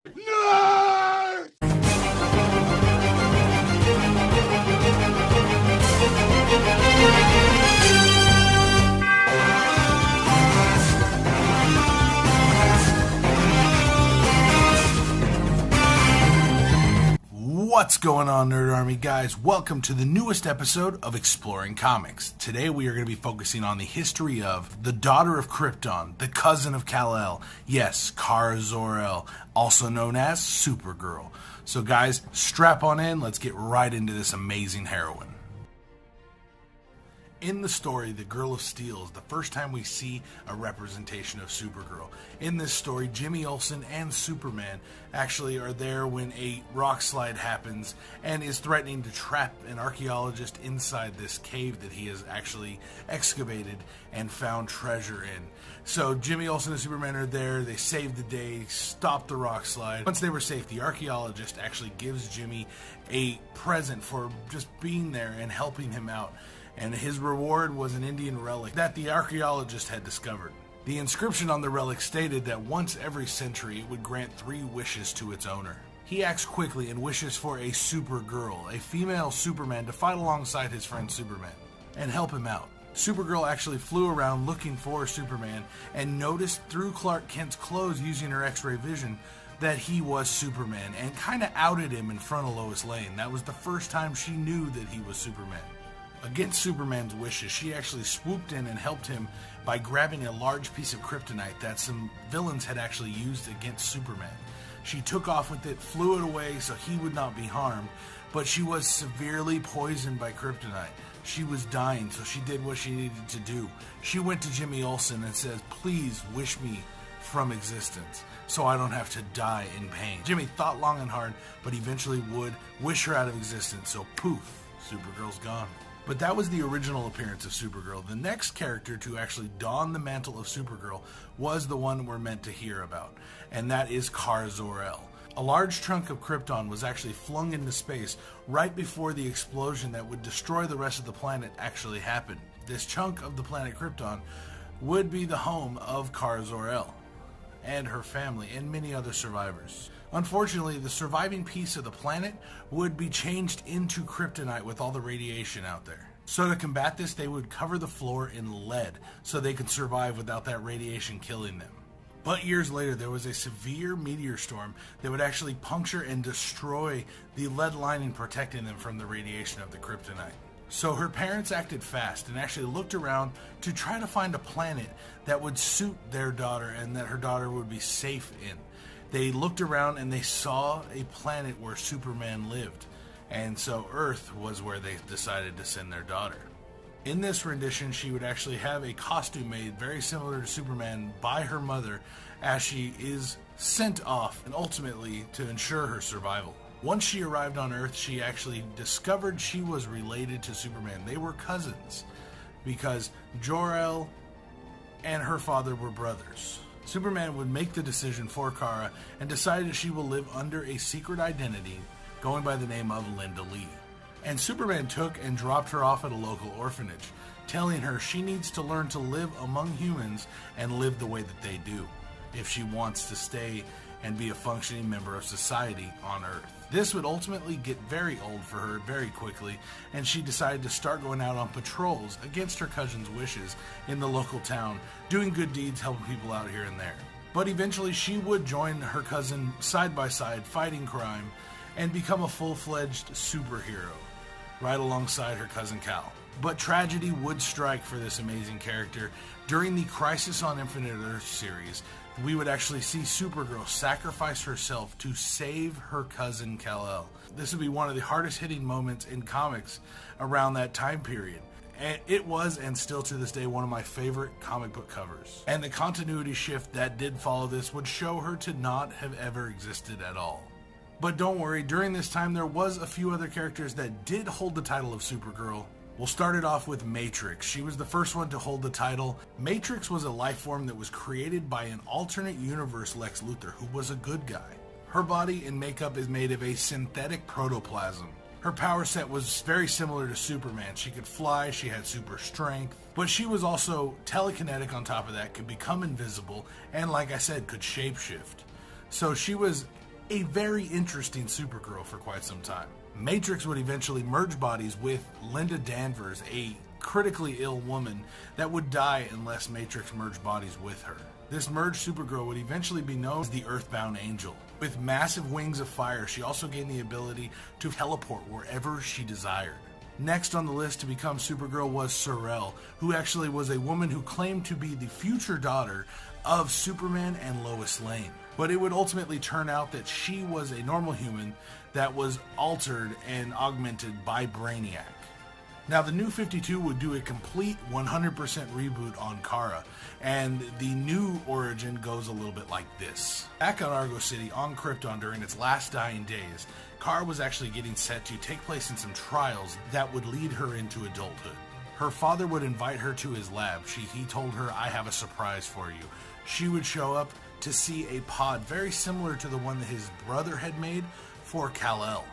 Nerd! What's going on, Nerd Army guys? Welcome to the newest episode of Exploring Comics. Today we are going to be focusing on the history of the daughter of Krypton, the cousin of Kal-El, yes, ZorEl, also known as Supergirl. So guys, strap on in, let's get right into this amazing heroine. In the story, The Girl of Steel is the first time we see a representation of Supergirl. In this story, Jimmy Olsen and Superman actually are there when a rock slide happens and is threatening to trap an archaeologist inside this cave that he has actually excavated and found treasure in. So Jimmy Olsen and Superman are there, they save the day, stop the rock slide. Once they were safe, the archaeologist actually gives Jimmy a present for just being there and helping him out. And his reward was an Indian relic that the archaeologist had discovered. The inscription on the relic stated that once every century it would grant 3 wishes to its owner. He acts quickly and wishes for a Supergirl, a female Superman, to fight alongside his friend Superman and help him out. Supergirl actually flew around looking for Superman and noticed through Clark Kent's clothes using her X-ray vision that he was Superman and kind of outed him in front of Lois Lane. That was the first time she knew that he was Superman. Against Superman's wishes, she actually swooped in and helped him by grabbing a large piece of kryptonite that some villains had actually used against Superman. She took off with it, flew it away so he would not be harmed, but she was severely poisoned by kryptonite. She was dying, so she did what she needed to do. She went to Jimmy Olsen and said, "Please wish me from existence so I don't have to die in pain." Jimmy thought long and hard, but eventually would wish her out of existence, so poof, Supergirl's gone. But that was the original appearance of Supergirl. The next character to actually don the mantle of Supergirl was the one we're meant to hear about, and that is ZorEl. A large chunk of Krypton was actually flung into space right before the explosion that would destroy the rest of the planet actually happened. This chunk of the planet Krypton would be the home of ZorEl and her family and many other survivors. Unfortunately, the surviving piece of the planet would be changed into kryptonite with all the radiation out there. So to combat this, they would cover the floor in lead so they could survive without that radiation killing them. But years later, there was a severe meteor storm that would actually puncture and destroy the lead lining protecting them from the radiation of the kryptonite. So her parents acted fast and actually looked around to try to find a planet that would suit their daughter and that her daughter would be safe in. They looked around and they saw a planet where Superman lived, and so Earth was where they decided to send their daughter. In this rendition, she would actually have a costume made very similar to Superman by her mother as she is sent off and ultimately to ensure her survival. Once she arrived on Earth, she actually discovered she was related to Superman. They were cousins because Jor-El and her father were brothers. Superman would make the decision for Kara and decided she will live under a secret identity going by the name of Linda Lee. And Superman took and dropped her off at a local orphanage, telling her she needs to learn to live among humans and live the way that they do if she wants to stay and be a functioning member of society on Earth. This would ultimately get very old for her very quickly, and she decided to start going out on patrols against her cousin's wishes in the local town, doing good deeds, helping people out here and there. But eventually she would join her cousin side by side, fighting crime, and become a full-fledged superhero, right alongside her cousin Kal. But tragedy would strike for this amazing character. During the Crisis on Infinite Earth series, we would actually see Supergirl sacrifice herself to save her cousin Kal-El. This would be one of the hardest hitting moments in comics around that time period. And it was, and still to this day, one of my favorite comic book covers. And the continuity shift that did follow this would show her to not have ever existed at all. But don't worry, during this time there was a few other characters that did hold the title of Supergirl. We'll start it off with Matrix. She was the first one to hold the title. Matrix was a life form that was created by an alternate universe Lex Luthor, who was a good guy. Her body and makeup is made of a synthetic protoplasm. Her power set was very similar to Superman. She could fly, she had super strength, but she was also telekinetic on top of that, could become invisible, and like I said, could shapeshift. So she was a very interesting Supergirl for quite some time. Matrix would eventually merge bodies with Linda Danvers, a critically ill woman that would die unless Matrix merged bodies with her. This merged Supergirl would eventually be known as the Earthbound Angel. With massive wings of fire, she also gained the ability to teleport wherever she desired. Next on the list to become Supergirl was ZorEl, who actually was a woman who claimed to be the future daughter of Superman and Lois Lane. But it would ultimately turn out that she was a normal human that was altered and augmented by Brainiac. Now, the New 52 would do a complete 100% reboot on Kara, and the new origin goes a little bit like this. Back on Argo City, on Krypton during its last dying days, Kara was actually getting set to take place in some trials that would lead her into adulthood. Her father would invite her to his lab. He told her, "I have a surprise for you." She would show up to see a pod very similar to the one that his brother had made for Kal-El.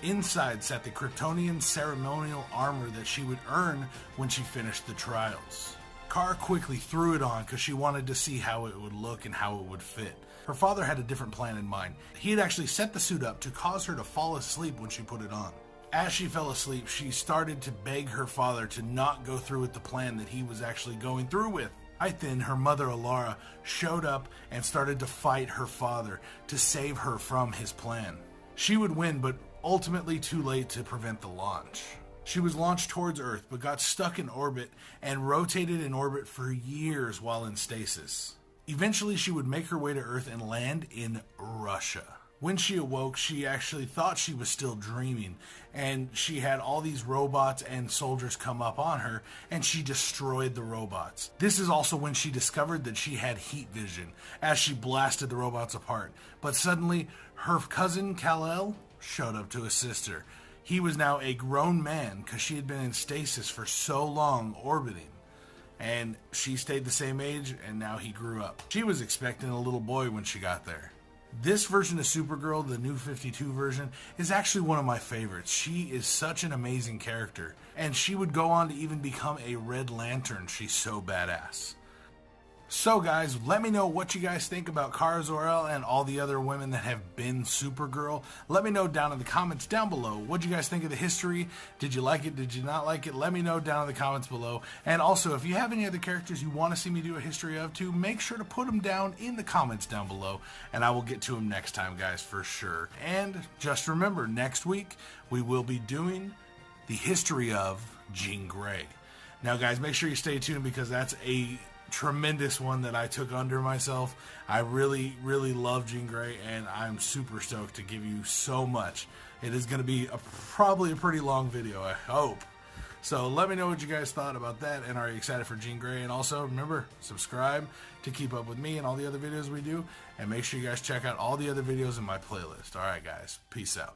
Inside sat the Kryptonian ceremonial armor that she would earn when she finished the trials. Kara quickly threw it on because she wanted to see how it would look and how it would fit. Her father had a different plan in mind. He had actually set the suit up to cause her to fall asleep when she put it on. As she fell asleep, she started to beg her father to not go through with the plan that he was actually going through with. Right then, her mother Alara showed up and started to fight her father to save her from his plan. She would win, but ultimately too late to prevent the launch. She was launched towards Earth, but got stuck in orbit and rotated in orbit for years while in stasis. Eventually, she would make her way to Earth and land in Russia. When she awoke, she actually thought she was still dreaming, and she had all these robots and soldiers come up on her, and she destroyed the robots. This is also when she discovered that she had heat vision, as she blasted the robots apart. But suddenly, her cousin Kal-El showed up to assist her. He was now a grown man because she had been in stasis for so long orbiting. And she stayed the same age, and now he grew up. She was expecting a little boy when she got there. This version of Supergirl, the New 52 version, is actually one of my favorites. She is such an amazing character, and she would go on to even become a Red Lantern. She's so badass. So guys, let me know what you guys think about Kara Zor-El and all the other women that have been Supergirl. Let me know down in the comments down below. What do you guys think of the history? Did you like it? Did you not like it? Let me know down in the comments below. And also, if you have any other characters you want to see me do a history of too, make sure to put them down in the comments down below, and I will get to them next time, guys, for sure. And just remember, next week we will be doing the history of Jean Grey. Now guys, make sure you stay tuned because that's a tremendous one that I took under myself. I really love Jean Grey, and I'm super stoked to give you so much. It is going to be probably a pretty long video, I hope. So let me know what you guys thought about that, and are you excited for Jean Grey? And also remember, subscribe to keep up with me and all the other videos we do, and make sure you guys check out all the other videos in my playlist. Alright guys, peace out.